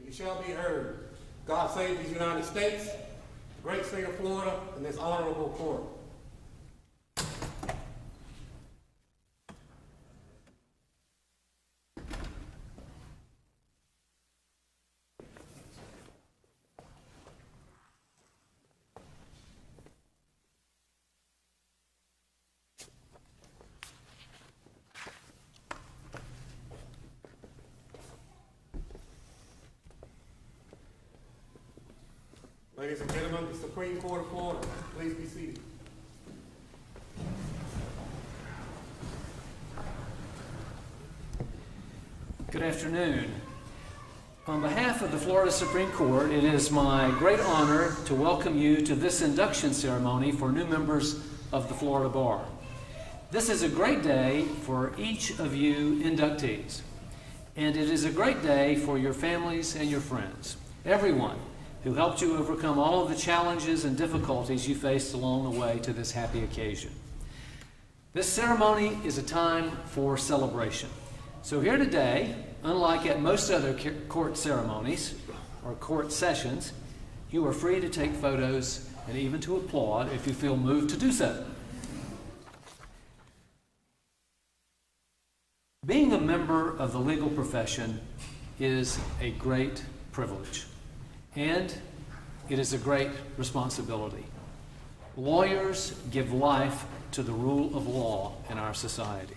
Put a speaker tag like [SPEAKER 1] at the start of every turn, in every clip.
[SPEAKER 1] you shall be heard. God save these United States, the great state of Florida, and this honorable court. Ladies and gentlemen, the Supreme Court of Florida, please be seated.
[SPEAKER 2] Good afternoon. On behalf of the Florida Supreme Court, it is my great honor to welcome you to this induction ceremony for new members of the Florida Bar. This is a great day for each of you inductees, and it is a great day for your families and your friends, everyone who helped you overcome all of the challenges and difficulties you faced along the way to this happy occasion. This ceremony is a time for celebration. So here today, unlike at most other court ceremonies or court sessions, you are free to take photos and even to applaud if you feel moved to do so. Being a member of the legal profession is a great privilege. And it is a great responsibility. Lawyers give life to the rule of law in our society.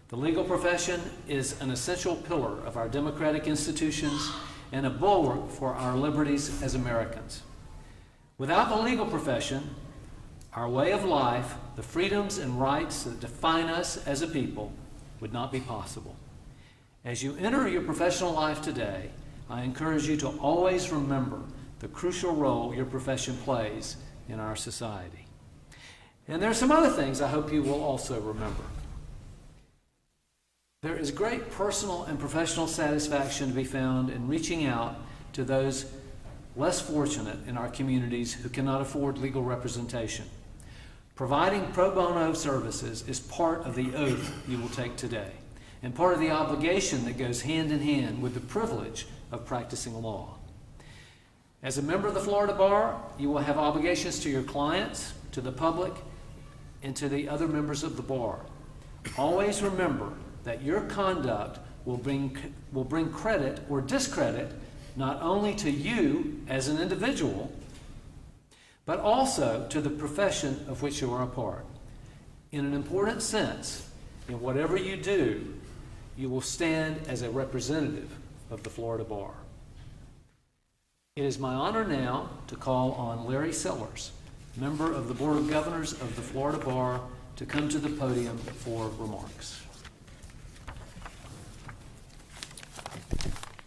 [SPEAKER 2] The legal profession is an essential pillar of our democratic institutions and a bulwark for our liberties as Americans. Without the legal profession, our way of life, the freedoms and rights that define us as a people, would not be possible. As you enter your professional life today, I encourage you to always remember the crucial role your profession plays in our society. And there are some other things I hope you will also remember. There is great personal and professional satisfaction to be found in reaching out to those less fortunate in our communities who cannot afford legal representation. Providing pro bono services is part of the oath you will take today, and part of the obligation that goes hand in hand with the privilege of practicing law. As a member of the Florida Bar, you will have obligations to your clients, to the public, and to the other members of the bar. Always remember that your conduct will bring credit or discredit not only to you as an individual, but also to the profession of which you are a part. In an important sense, in whatever you do, you will stand as a representative of the Florida Bar. It is my honor now to call on Larry Sellers, member of the Board of Governors of the Florida Bar, to come to the podium for remarks.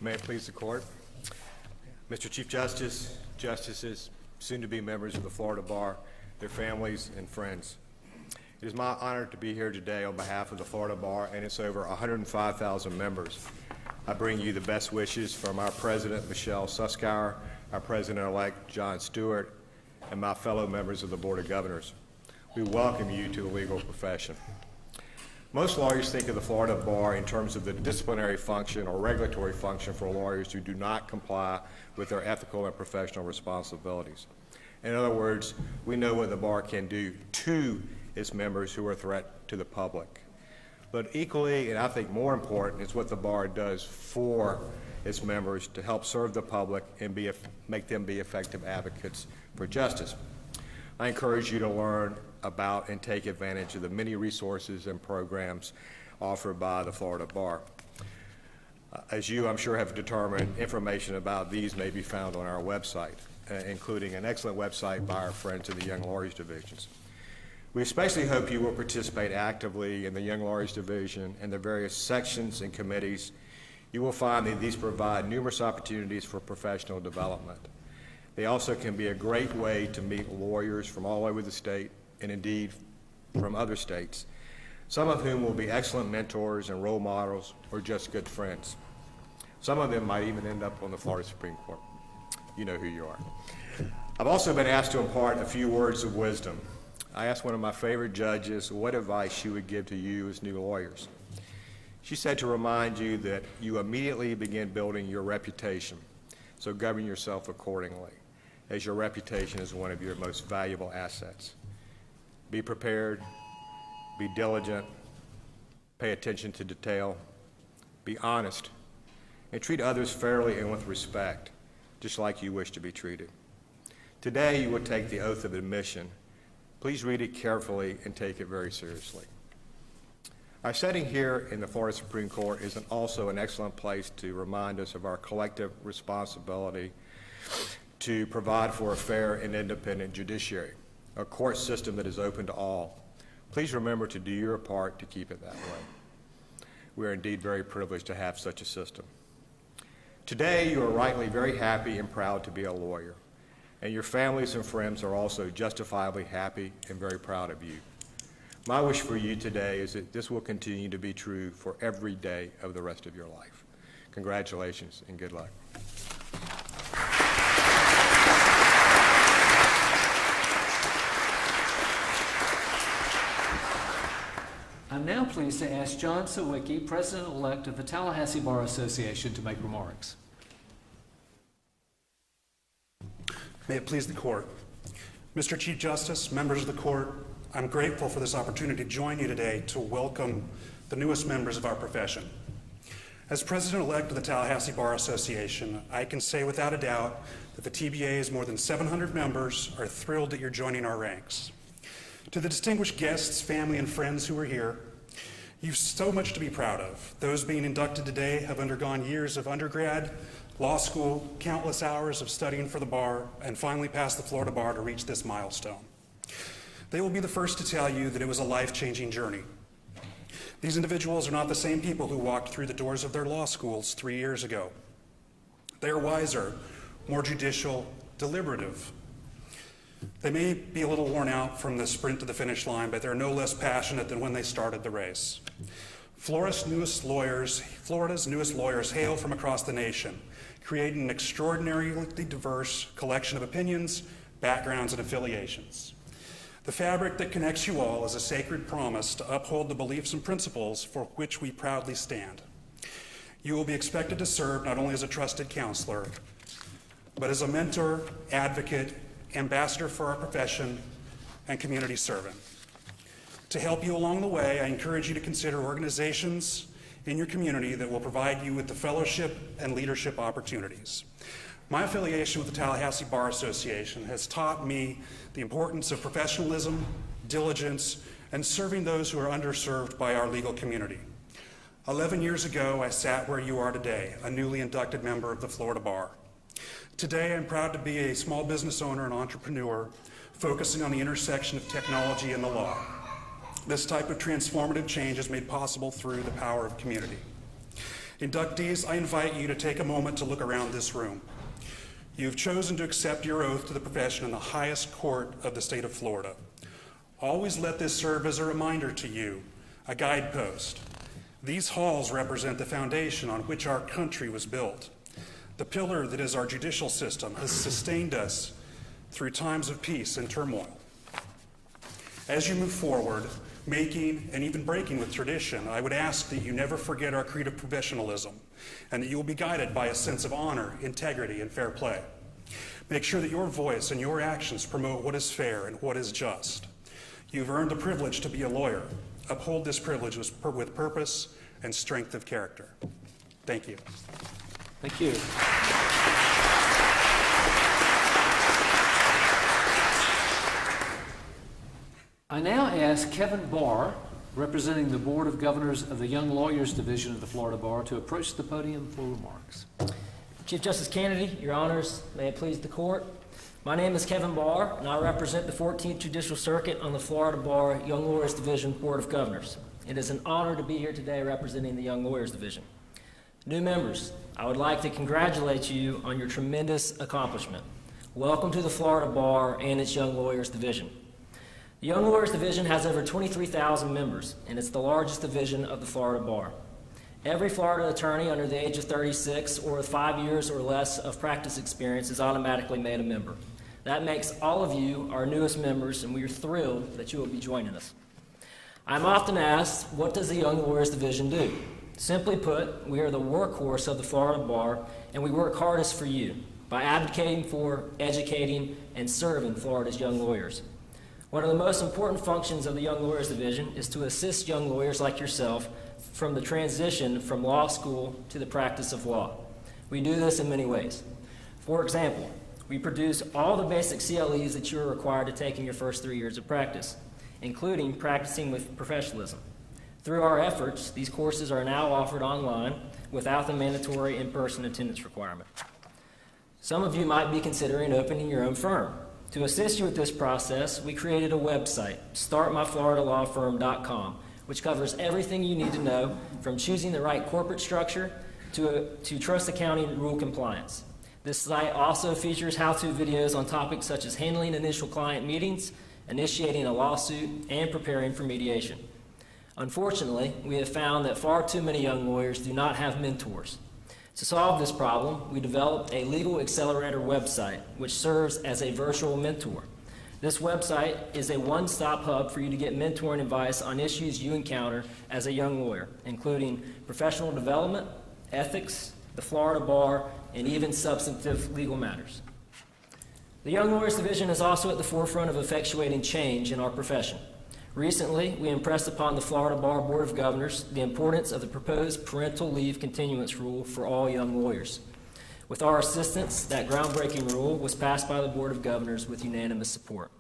[SPEAKER 3] May it please the court. Mr. Chief Justice, justices, soon-to-be members of the Florida Bar, their families and friends. It is my honor to be here today on behalf of the Florida Bar and its over 105,000 members. I bring you the best wishes from our President, Michelle Suskauer, our President-elect, John Stewart, and my fellow members of the Board of Governors. We welcome you to the legal profession. Most lawyers think of the Florida Bar in terms of the disciplinary function or regulatory function for lawyers who do not comply with their ethical and professional responsibilities. In other words, we know what the bar can do to its members who are a threat to the public. But equally, and I think more important, is what the bar does for its members to help serve the public and make them be effective advocates for justice. I encourage you to learn about and take advantage of the many resources and programs offered by the Florida Bar. As you, I'm sure, have determined, information about these may be found on our website, including an excellent website by our friends in the Young Lawyers Divisions. We especially hope you will participate actively in the Young Lawyers Division and the various sections and committees. You will find that these provide numerous opportunities for professional development. They also can be a great way to meet lawyers from all over the state and indeed from other states, some of whom will be excellent mentors and role models or just good friends. Some of them might even end up on the Florida Supreme Court. You know who you are. I've also been asked to impart a few words of wisdom. I asked one of my favorite judges what advice she would give to you as new lawyers. She said to remind you that you immediately begin building your reputation. so govern yourself accordingly, as your reputation is one of your most valuable assets. Be prepared, be diligent, pay attention to detail, be honest, and treat others fairly and with respect, just like you wish to be treated. Today, you will take the oath of admission. Please read it carefully and take it very seriously. Our setting here in the Florida Supreme Court is also an excellent place to remind us of our collective responsibility to provide for a fair and independent judiciary, a court system that is open to all. Please remember to do your part to keep it that way. We are indeed very privileged to have such a system. Today, you are rightly very happy and proud to be a lawyer, and your families and friends are also justifiably happy and very proud of you. My wish for you today is that this will continue to be true for every day of the rest of your life. Congratulations and good luck.
[SPEAKER 2] I'm now pleased to ask John Sawicki, President-elect of the Tallahassee Bar Association, to make remarks.
[SPEAKER 4] May it please the court. Mr. Chief Justice, members of the court, I'm grateful for this opportunity to join you today to welcome the newest members of our profession. As President-elect of the Tallahassee Bar Association, I can say without a doubt that the TBA's more than 700 members are thrilled that you're joining our ranks. To the distinguished guests, family, and friends who are here, you've so much to be proud of. Those being inducted today have undergone years of undergrad, law school, countless hours of studying for the bar, and finally passed the Florida Bar to reach this milestone. They will be the first to tell you that it was a life-changing journey. These individuals are not the same people who walked through the doors of their law schools 3 years ago. They are wiser, more judicial, deliberative. They may be a little worn out from the sprint to the finish line, but they're no less passionate than when they started the race. Florida's newest lawyers hail from across the nation, creating an extraordinarily diverse collection of opinions, backgrounds, and affiliations. The fabric that connects you all is a sacred promise to uphold the beliefs and principles for which we proudly stand. You will be expected to serve not only as a trusted counselor, but as a mentor, advocate, ambassador for our profession, and community servant. To help you along the way, I encourage you to consider organizations in your community that will provide you with the fellowship and leadership opportunities. My affiliation with the Tallahassee Bar Association has taught me the importance of professionalism, diligence, and serving those who are underserved by our legal community. 11 years ago, I sat where you are today, a newly inducted member of the Florida Bar. Today, I'm proud to be a small business owner and entrepreneur focusing on the intersection of technology and the law. This type of transformative change is made possible through the power of community. Inductees, I invite you to take a moment to look around this room. You've chosen to accept your oath to the profession in the highest court of the state of Florida. Always let this serve as a reminder to you, a guidepost. These halls represent the foundation on which our country was built. The pillar that is our judicial system has sustained us through times of peace and turmoil. As you move forward, making and even breaking with tradition, I would ask that you never forget our creed of professionalism and that you will be guided by a sense of honor, integrity, and fair play. Make sure that your voice and your actions promote what is fair and what is just. You've earned the privilege to be a lawyer. Uphold this privilege with purpose and strength of character. Thank you.
[SPEAKER 2] Thank you. I now ask Kevin Barr, representing the Board of Governors of the Young Lawyers Division of the Florida Bar, to approach the podium for remarks.
[SPEAKER 5] Chief Justice Kennedy, your honors, may it please the court. My name is Kevin Barr, and I represent the 14th Judicial Circuit on the Florida Bar Young Lawyers Division Board of Governors. It is an honor to be here today representing the Young Lawyers Division. New members, I would like to congratulate you on your tremendous accomplishment. Welcome to the Florida Bar and its Young Lawyers Division. The Young Lawyers Division has over 23,000 members, and it's the largest division of the Florida Bar. Every Florida attorney under the age of 36 or with 5 years or less of practice experience is automatically made a member. That makes all of you our newest members, and we are thrilled that you will be joining us. I'm often asked, what does the Young Lawyers Division do? Simply put, we are the workhorse of the Florida Bar, and we work hardest for you, by advocating for, educating, and serving Florida's young lawyers. One of the most important functions of the Young Lawyers Division is to assist young lawyers like yourself from the transition from law school to the practice of law. We do this in many ways. For example, we produce all the basic CLEs that you are required to take in your first 3 years of practice, including practicing with professionalism. Through our efforts, these courses are now offered online without the mandatory in-person attendance requirement. Some of you might be considering opening your own firm. To assist you with this process, we created a website, startmyfloridalawfirm.com, which covers everything you need to know from choosing the right corporate structure to trust accounting rule compliance. This site also features how-to videos on topics such as handling initial client meetings, initiating a lawsuit, and preparing for mediation. Unfortunately, we have found that far too many young lawyers do not have mentors. To solve this problem, we developed a legal accelerator website, which serves as a virtual mentor. This website is a one-stop hub for you to get mentoring advice on issues you encounter as a young lawyer, including professional development, ethics, the Florida bar, and even substantive legal matters. The Young Lawyers Division is also at the forefront of effectuating change in our profession. Recently, we impressed upon the Florida Bar Board of Governors the importance of the proposed parental leave continuance rule for all young lawyers. With our assistance, that groundbreaking rule was passed by the Board of Governors with unanimous support.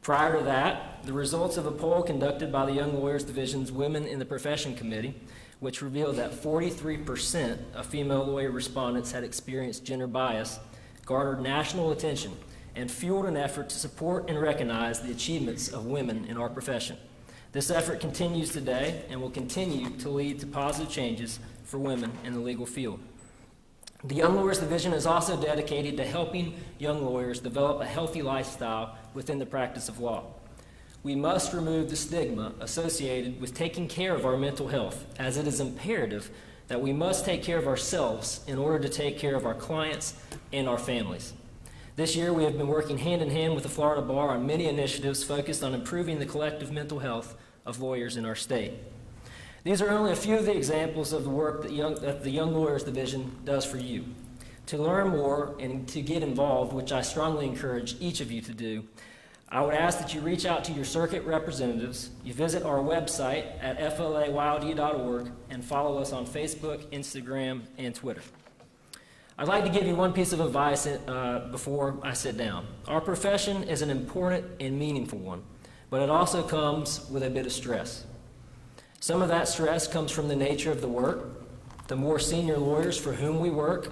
[SPEAKER 5] Prior to that, the results of a poll conducted by the Young Lawyers Division's Women in the Profession Committee, which revealed that 43% of female lawyer respondents had experienced gender bias, garnered national attention and fueled an effort to support and recognize the achievements of women in our profession. This effort continues today and will continue to lead to positive changes for women in the legal field. The Young Lawyers Division is also dedicated to helping young lawyers develop a healthy lifestyle within the practice of law. We must remove the stigma associated with taking care of our mental health, as it is imperative that we must take care of ourselves in order to take care of our clients and our families. This year, we have been working hand in hand with the Florida Bar on many initiatives focused on improving the collective mental health of lawyers in our state. These are only a few of the examples of the work that the Young Lawyers Division does for you. To learn more and to get involved, which I strongly encourage each of you to do, I would ask that you reach out to your circuit representatives, you visit our website at flayld.org, and follow us on Facebook, Instagram, and Twitter. I'd like to give you one piece of advice before I sit down. Our profession is an important and meaningful one, but it also comes with a bit of stress. Some of that stress comes from the nature of the work, the more senior lawyers for whom we work,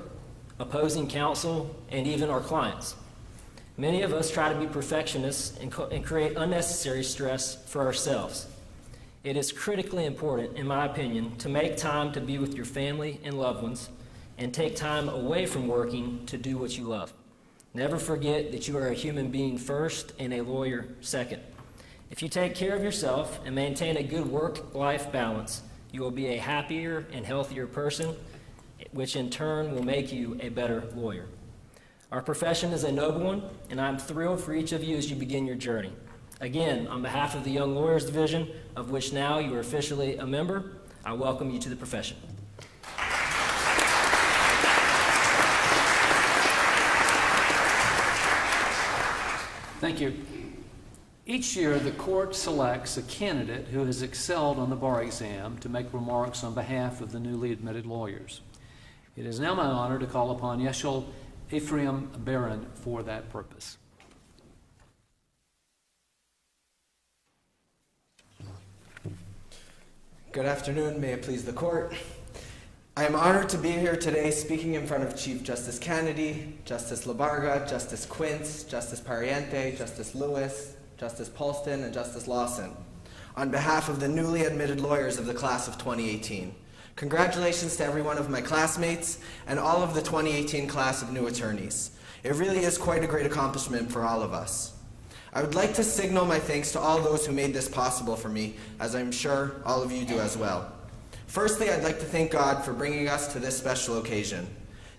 [SPEAKER 5] opposing counsel, and even our clients. Many of us try to be perfectionists and create unnecessary stress for ourselves. It is critically important, in my opinion, to make time to be with your family and loved ones and take time away from working to do what you love. Never forget that you are a human being first and a lawyer second. If you take care of yourself and maintain a good work-life balance, you will be a happier and healthier person, which in turn will make you a better lawyer. Our profession is a noble one, and I'm thrilled for each of you as you begin your journey. Again, on behalf of the Young Lawyers Division, of which now you are officially a member, I welcome you to the profession.
[SPEAKER 2] Thank you. Each year, the court selects a candidate who has excelled on the bar exam to make remarks on behalf of the newly admitted lawyers. It is now my honor to call upon Yeshel Ephraim Barron for that purpose.
[SPEAKER 6] Good afternoon, may it please the court. I am honored to be here today speaking in front of Chief Justice Kennedy, Justice Labarga, Justice Quince, Justice Pariente, Justice Lewis, Justice Paulston, and Justice Lawson, on behalf of the newly admitted lawyers of the class of 2018. Congratulations to every one of my classmates and all of the 2018 class of new attorneys. It really is quite a great accomplishment for all of us. I would like to signal my thanks to all those who made this possible for me, as I'm sure all of you do as well. Firstly, I'd like to thank God for bringing us to this special occasion.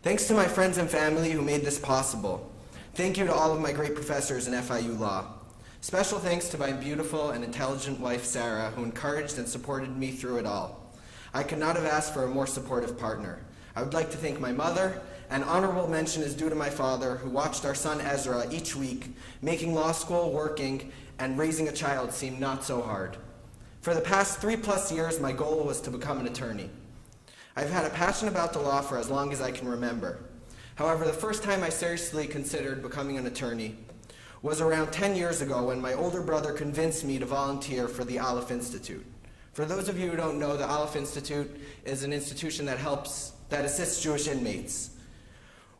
[SPEAKER 6] Thanks to my friends and family who made this possible. Thank you to all of my great professors in FIU Law. Special thanks to my beautiful and intelligent wife, Sarah, who encouraged and supported me through it all. I could not have asked for a more supportive partner. I would like to thank my mother An honorable mention is due to my father, who watched our son Ezra each week, making law school, working, and raising a child seem not so hard. For the past 3+ years, my goal was to become an attorney. I've had a passion about the law for as long as I can remember. However, the first time I seriously considered becoming an attorney was around 10 years ago when my older brother convinced me to volunteer for the Aleph Institute. For those of you who don't know, the Aleph Institute is an institution that assists Jewish inmates.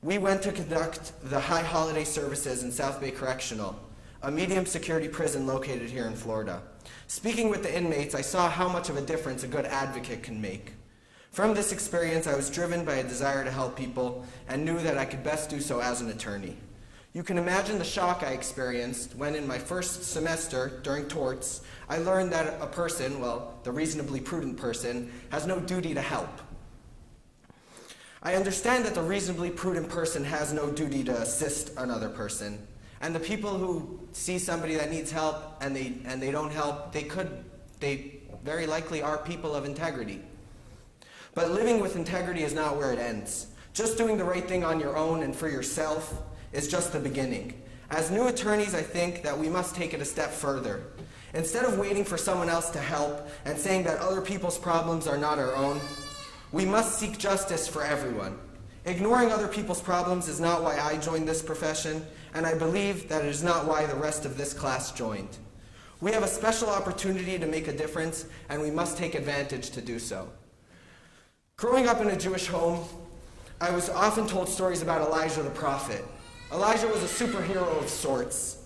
[SPEAKER 6] We went to conduct the high holiday services in South Bay Correctional, a medium security prison located here in Florida. Speaking with the inmates, I saw how much of a difference a good advocate can make. From this experience, I was driven by a desire to help people and knew that I could best do so as an attorney. You can imagine the shock I experienced when in my first semester during torts, I learned that a person, well, the reasonably prudent person, has no duty to help. I understand that the reasonably prudent person has no duty to assist another person. And the people who see somebody that needs help and they don't help, they very likely are people of integrity. But living with integrity is not where it ends. Just doing the right thing on your own and for yourself is just the beginning. As new attorneys, I think that we must take it a step further. Instead of waiting for someone else to help and saying that other people's problems are not our own, we must seek justice for everyone. Ignoring other people's problems is not why I joined this profession, and I believe that it is not why the rest of this class joined. We have a special opportunity to make a difference, and we must take advantage to do so. Growing up in a Jewish home, I was often told stories about Elijah the prophet. Elijah was a superhero of sorts.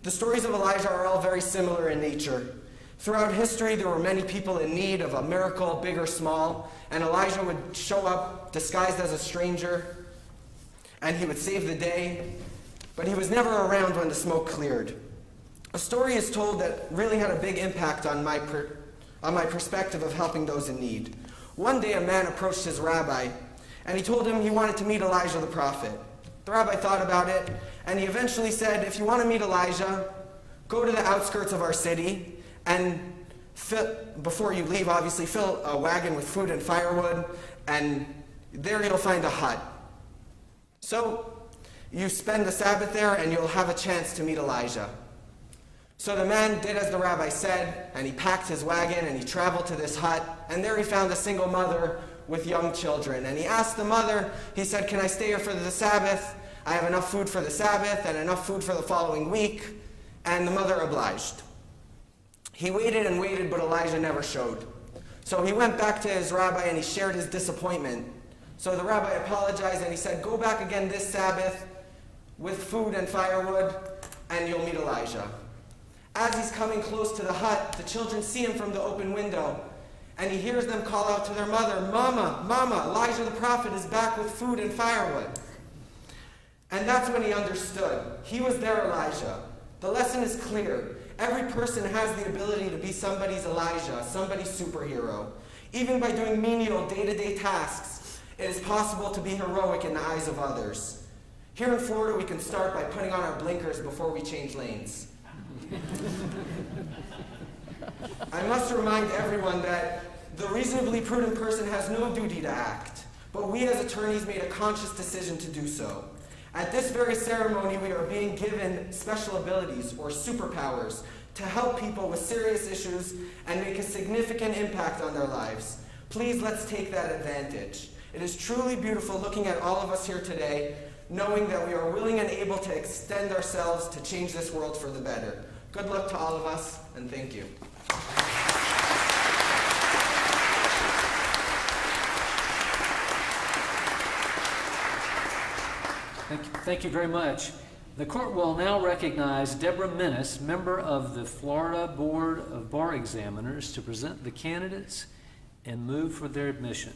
[SPEAKER 6] The stories of Elijah are all very similar in nature. Throughout history, there were many people in need of a miracle, big or small, and Elijah would show up disguised as a stranger, and he would save the day, but he was never around when the smoke cleared. A story is told that really had a big impact on my perspective of helping those in need. One day, a man approached his rabbi, and he told him he wanted to meet Elijah the prophet. The rabbi thought about it, and he eventually said, if you want to meet Elijah, go to the outskirts of our city, and before you leave, obviously, fill a wagon with food and firewood, and there you'll find a hut. So you spend the Sabbath there, and you'll have a chance to meet Elijah. So the man did as the rabbi said, and he packed his wagon, and he traveled to this hut, and there he found a single mother with young children. And he asked the mother, he said, can I stay here for the Sabbath? I have enough food for the Sabbath and enough food for the following week. And the mother obliged. He waited and waited, but Elijah never showed. So he went back to his rabbi and he shared his disappointment. So the rabbi apologized and he said, go back again this Sabbath with food and firewood, and you'll meet Elijah. As he's coming close to the hut, the children see him from the open window, and he hears them call out to their mother, Mama, Mama, Elijah the prophet is back with food and firewood. And that's when he understood. He was their Elijah. The lesson is clear. Every person has the ability to be somebody's Elijah, somebody's superhero. Even by doing menial day-to-day tasks, it is possible to be heroic in the eyes of others. Here in Florida, we can start by putting on our blinkers before we change lanes. I must remind everyone that the reasonably prudent person has no duty to act, but we as attorneys made a conscious decision to do so. At this very ceremony, we are being given special abilities or superpowers to help people with serious issues and make a significant impact on their lives. Please, let's take that advantage. It is truly beautiful looking at all of us here today, knowing that we are willing and able to extend ourselves to change this world for the better. Good luck to all of us, and thank you.
[SPEAKER 2] Thank you very much. The court will now recognize Deborah Menace, member of the Florida Board of Bar Examiners, to present the candidates and move for their admission.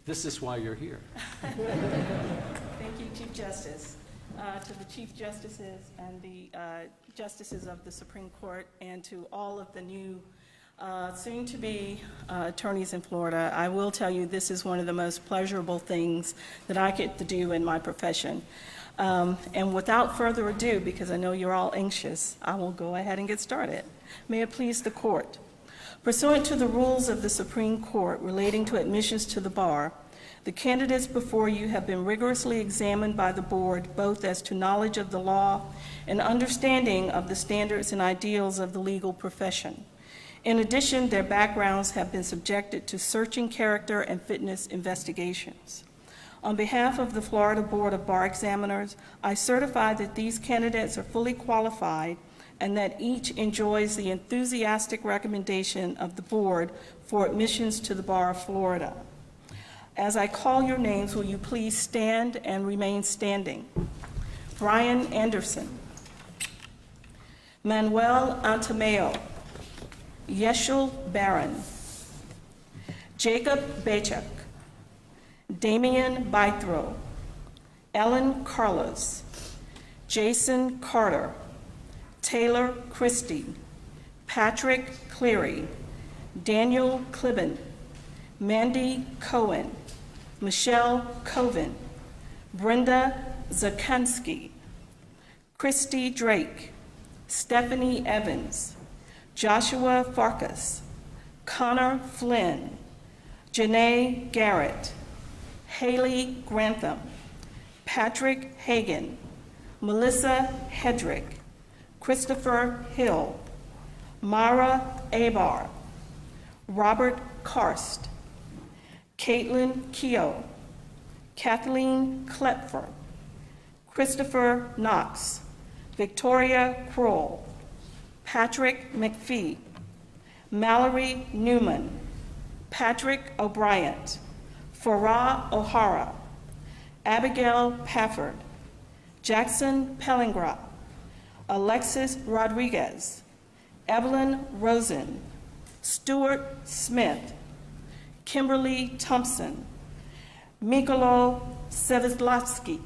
[SPEAKER 2] This is why you're here.
[SPEAKER 7] Thank you, Chief Justice. To the Chief Justices and the Justices of the Supreme Court, and to all of the new soon-to-be attorneys in Florida, I will tell you this is one of the most pleasurable things that I get to do in my profession. And without further ado, because I know you're all anxious, I will go ahead and get started. May it please the court. Pursuant to the rules of the Supreme Court relating to admissions to the bar, The candidates before you have been rigorously examined by the board, both as to knowledge of the law and understanding of the standards and ideals of the legal profession. In addition, their backgrounds have been subjected to searching character and fitness investigations. On behalf of the Florida Board of Bar Examiners, I certify that these candidates are fully qualified and that each enjoys the enthusiastic recommendation of the board for admissions to the Bar of Florida. As I call your names, will you please stand and remain standing? Brian Anderson, Manuel Antameo, Yeshul Barron, Jacob Bachuk, Damian Bythrow, Ellen Carlos, Jason Carter, Taylor Christie, Patrick Cleary, Daniel Clibben, Mandy Cohen, Michelle Coven, Brenda Zakanski, Christy Drake, Stephanie Evans, Joshua Farkas, Connor Flynn, Janae Garrett, Haley Grantham, Patrick Hagan, Melissa Hedrick, Christopher Hill, Mara Abar, Robert Karst, Caitlin Keogh, Kathleen Klepfer, Christopher Knox, Victoria Kroll, Patrick McPhee, Mallory Newman, Patrick O'Brien, Farah O'Hara, Abigail Pafford, Jackson Pellingra, Alexis Rodriguez, Evelyn Rosen, Stuart Smith, Kimberly Thompson, Mikolo Seveslavsky,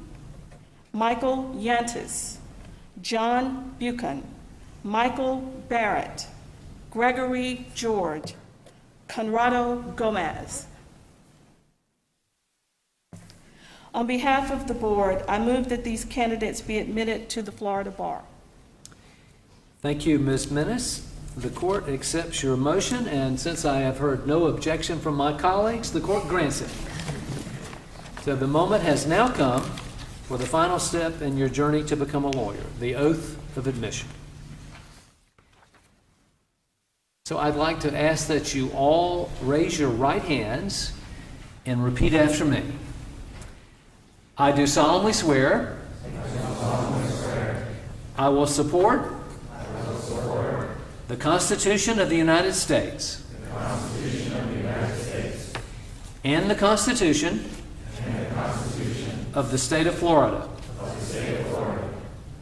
[SPEAKER 7] Michael Yantis, John Buchan, Michael Barrett, Gregory George, Conrado Gomez. On behalf of the board, I move that these candidates be admitted to the Florida Bar.
[SPEAKER 2] Thank you, Ms. Menace. The court accepts your motion, and since I have heard no objection from my colleagues, the court grants it. So the moment has now come for the final step in your journey to become a lawyer, the oath of admission. So I'd like to ask that you all raise your right hands and repeat after me. I do solemnly swear I will support the Constitution of the United States and the Constitution of the State of Florida.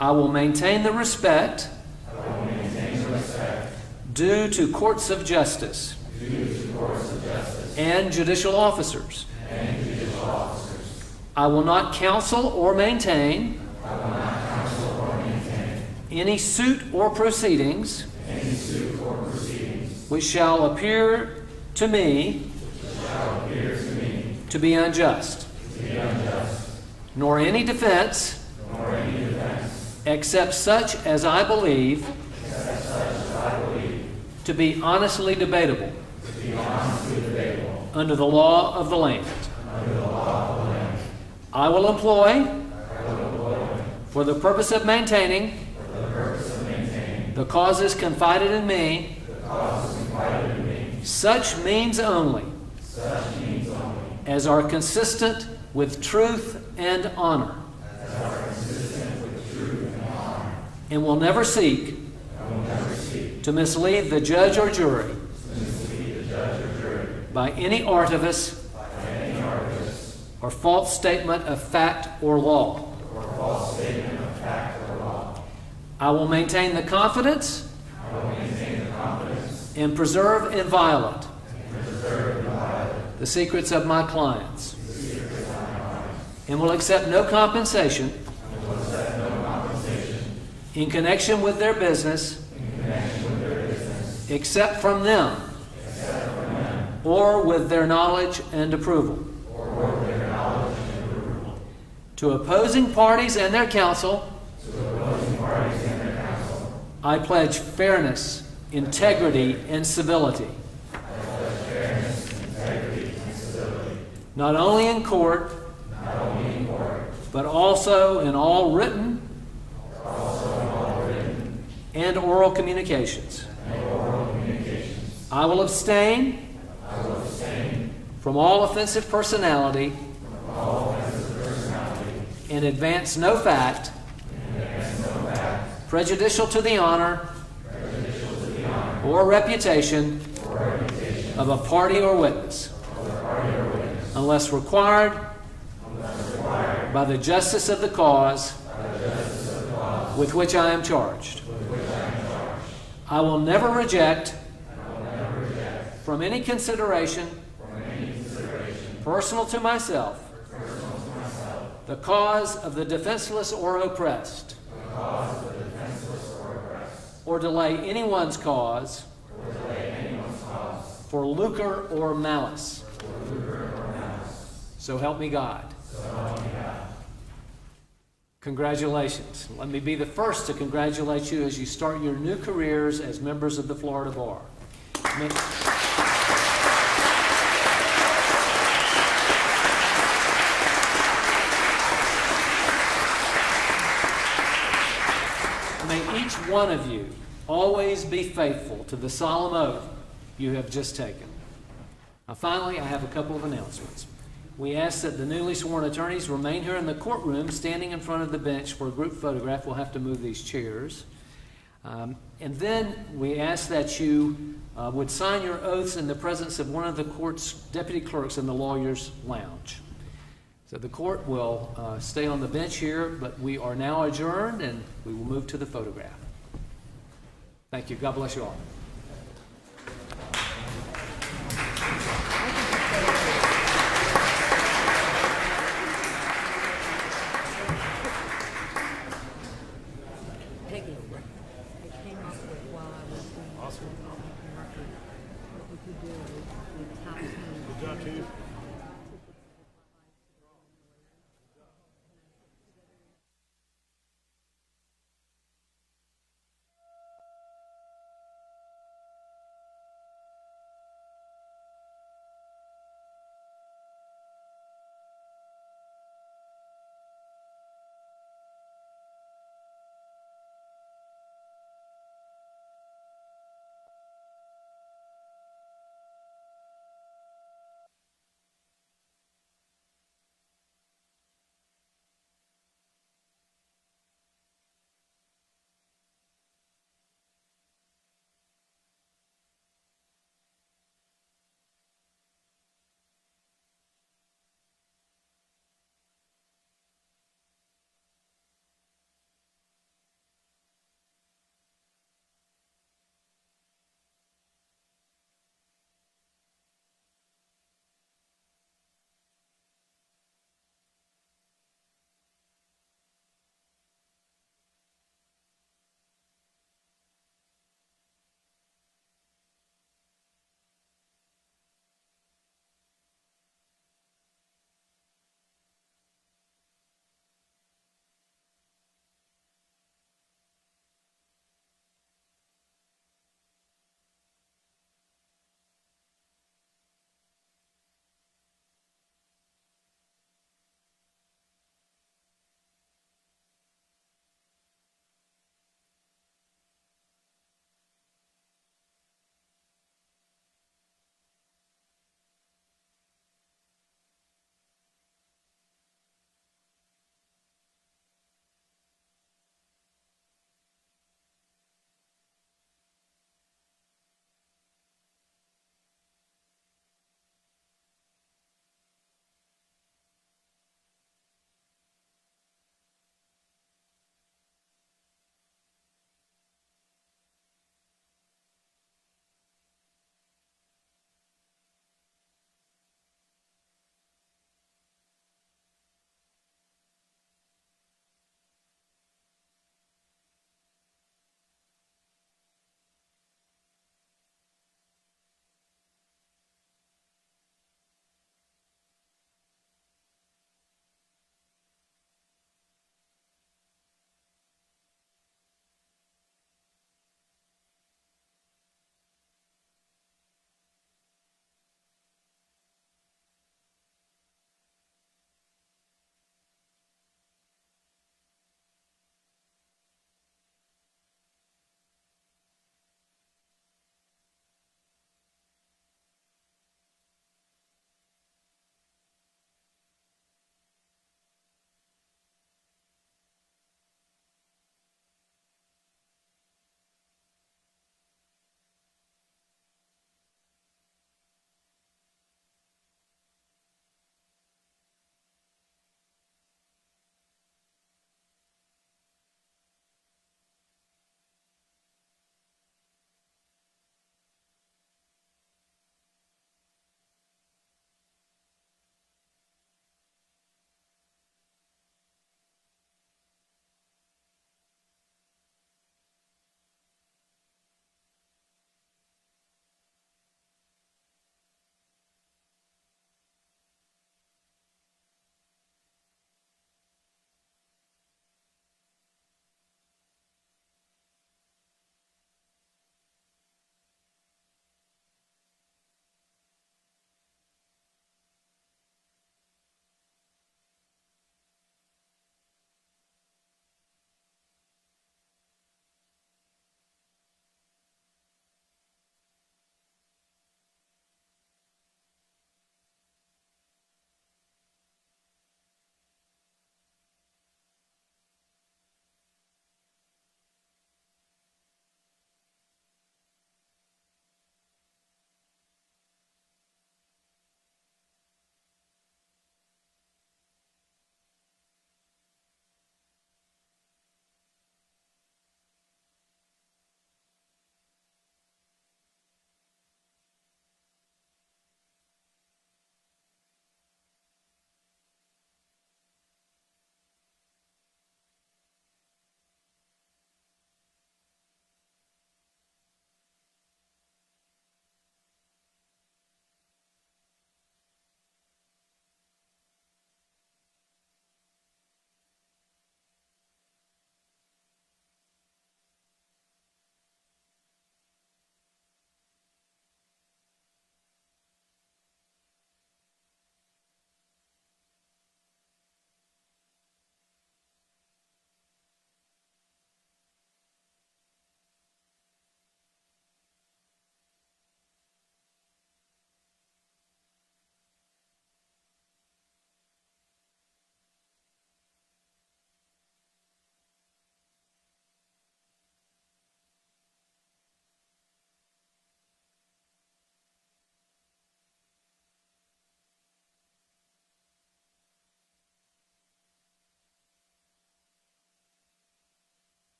[SPEAKER 2] I will maintain the respect due to courts of justice and judicial officers. I will not counsel or maintain any suit or proceedings which shall appear to me to be unjust, nor any defense except such as I believe to be honestly debatable under the law of the land. I will employ, for the purpose of maintaining the causes confided in me, such means only as are consistent with truth and honor, and will never seek to mislead the judge or jury by any artifice or false statement of fact or law. I will maintain the confidence and preserve inviolate the secrets of my clients, and will accept no compensation in connection with their business except from them or with their knowledge and approval. To opposing parties and their counsel, I pledge fairness, integrity, and civility. not only in court, but also in all written and oral communications. I will abstain from all offensive personality and advance no fact prejudicial to the honor or reputation of a party or witness, unless required by the justice of the cause with which I am charged. I will never reject from any consideration personal to myself the cause of the defenseless or oppressed, or delay anyone's cause for lucre or malice. So help me God. Congratulations. Let me be the first to congratulate you as you start your new careers as members of the Florida Bar. May each one of you always be faithful to the solemn oath you have just taken. Now, finally, I have a couple of announcements. We ask that the newly sworn attorneys remain here in the courtroom, standing in front of the bench for a group photograph. We'll have to move these chairs. And then we ask that you would sign your oaths in the presence of one of the court's deputy clerks in the lawyer's lounge. So the court will stay on the bench here, but we are now adjourned and we will move to the photograph. Thank you. God bless you all.